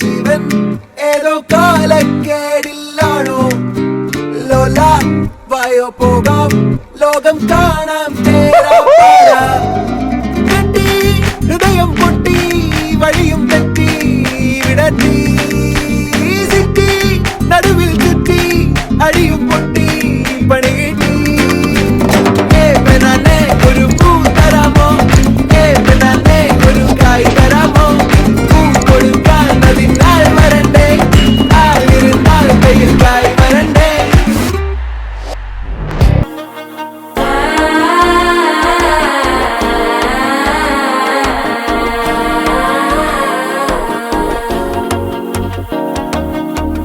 ജീവൻ ഏതോ കാലക്കേടില്ലാണോ ലോല വായോ പോകാം ലോകം കാണാം തെറ്റി ഹൃദയം പൊട്ടി വഴിയും തെറ്റി വിടത്തി സിറ്റി നടുവിൽ ചുറ്റി അടിയും പൊട്ടി പണി കിട്ടി ഒരു പൂ തരാമോ ഒരു കായ് തരാമോ പൂ കൊടുക്കാൻ അതിനാൾ വരണ്ടേ ആളിരുന്നാൾ കയ്യിൽ കായ് വരണ്ടേ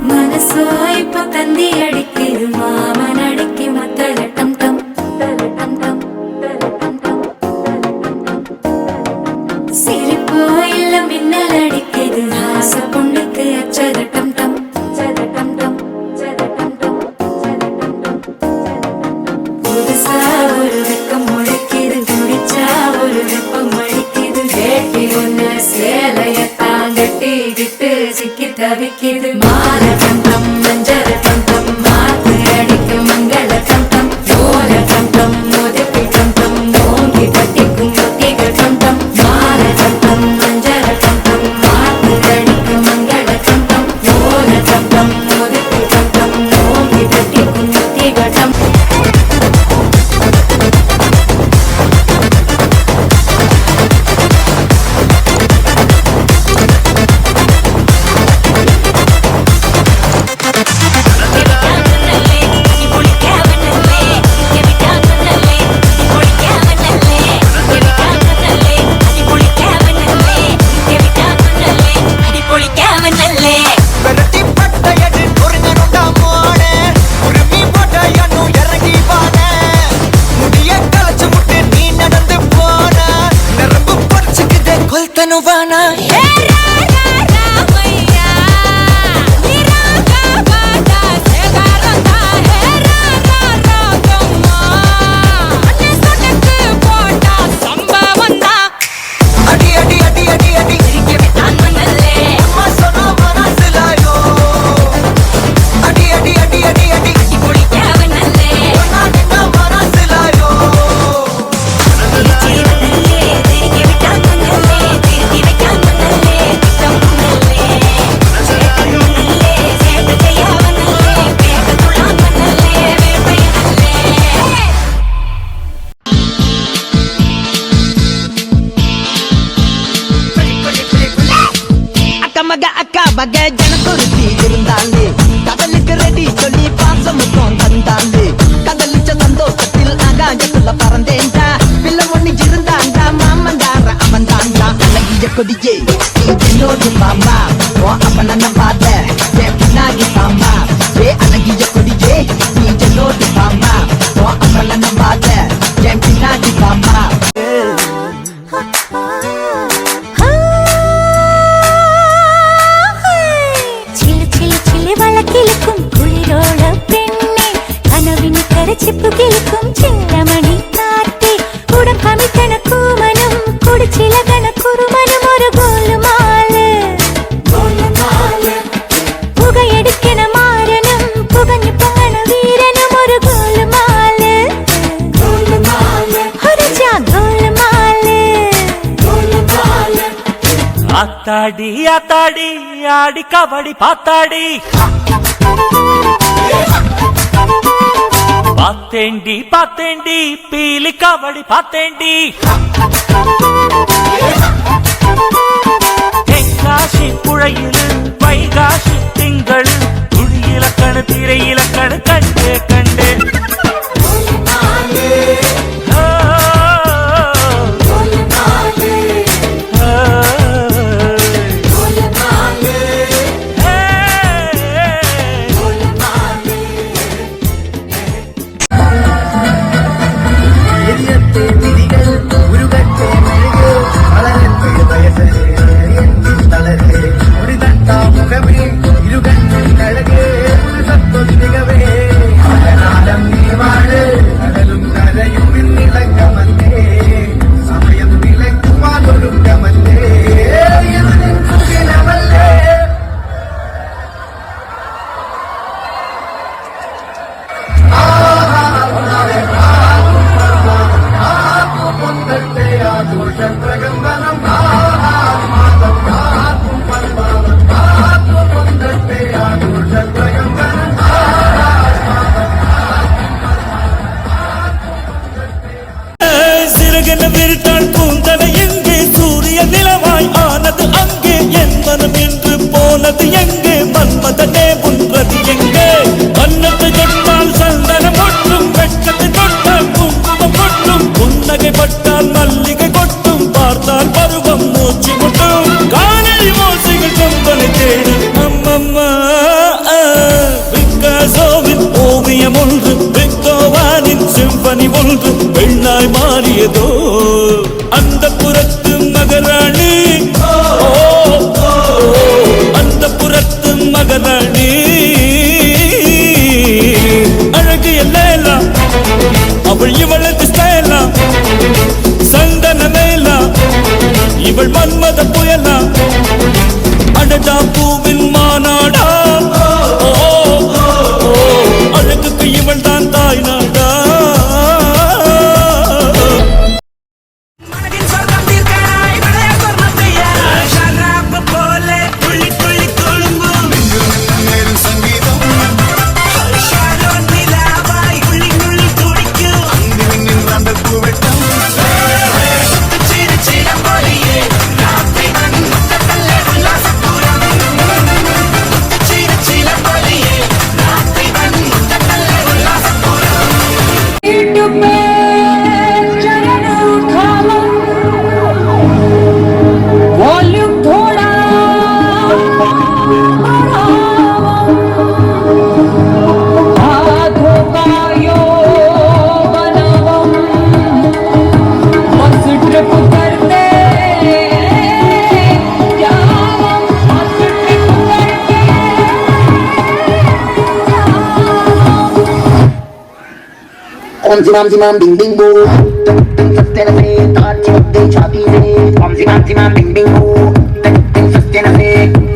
മനസ്സോ ഇപ്പൊ തന്തി അടിക്കരു മാമനടിക്ക് മത്തളട്ടം ടം തലട്ടം ടം തലട്ടം ടം സിരിപ്പോ ഇല്ല മിന്നലടിക്കരു ഹാസ പൊണ്ടുക്ക് അച്ചതട്ടം ടം ചതട്ടം ടം ചതട്ടം ടം ചതട്ടം ടം പുതുസാ ഒരു വെക്കം മുഴക്കിയത് കുടിച്ചാ ഒരു വെപ്പം മഴിക്കിയത് കേട്ടി ഒന്ന് சேலையத்தான் கட்டிக்கிட்டு சிக்கி தவிக்கிது மாலட்டம் டம் மஞ்சளட்டம் டம் மாத்து அடிக்கும் மங்களட்டம் டம் ஓலட்டம் டம் மோதிப்பிட்டம் டம் ஓங்கி பட்டிக்கும் ஒத்திகட்டம் டம் மாலட்டம் டம் மஞ்சளட்டம் டம் மாத்து அடிக்கும் மங்களட்டம் டம் ஓலட்டம் டம் மோதிப்பிட்டம் டம் ஓங்கி பட்டிக்கும் ஒத்திகட்டம் மக ஜனக்குருத்தி இருந்தாலே கடலுக்கு ரெடி சொல்லி பாசமுக்கம் தந்தாலே கடலிச்ச சந்தோஷத்தில் ஆகாயத்துல பறந்தேன்டா பிள்ளை ஒண்ணு இருந்தாண்டா மாமந்தார அவன் தாண்டா அழகிய கொடியே என்னோடு மாமா ஓ அப்பன பாத பின்னாடி சாமா ஏ அழகிய கொடியே நீ என்னோடு மாமா ஓ அப்பன பாத பின்னாடி சாமா கிழக்கும் குளிரோட பெண்ணே கனவினு கரைச்சிப்பு கிழக்கும் சின்னமணி காத்தே உடம் கமித்தன கூமனும் குடிச்சிலகன குருமனும் ஒரு கோலுமாலு புகையெடுக்கன மாறனும் புகஞ்சு பொங்கன வீரனும் ஒரு கோலுமாலு ஒரு ஜா கோலுமாலு ஆத்தாடி ஆத்தாடி ஆடி கபடி பாத்தாடி பாத்தேண்டி பாத்தேண்டி பீலி கபடி பாத்தேண்டி தென்காசி புழையில் வைகாசி திங்கள் துளியிலக்கணு திரையிலக்கணு கண்டே கண்டே முகமே இருகண்ணும் அழகே ஒரு சத்தம் ஏதோ அந்த புறத்து மகராணி அந்த புறத்து மகராணி அழகு எல்லாம் அவள் இவளது ஸ்டைலா சந்தன மேலா இவள் மன்மத புயலா அடடா பூவின் மாநாடா அழகுக்கு இவள் தான் தாய் நாடா Om zimam bing bing boo, ting sustainable, taat chimde chati se. Om zimam bing bing boo, ting sustainable.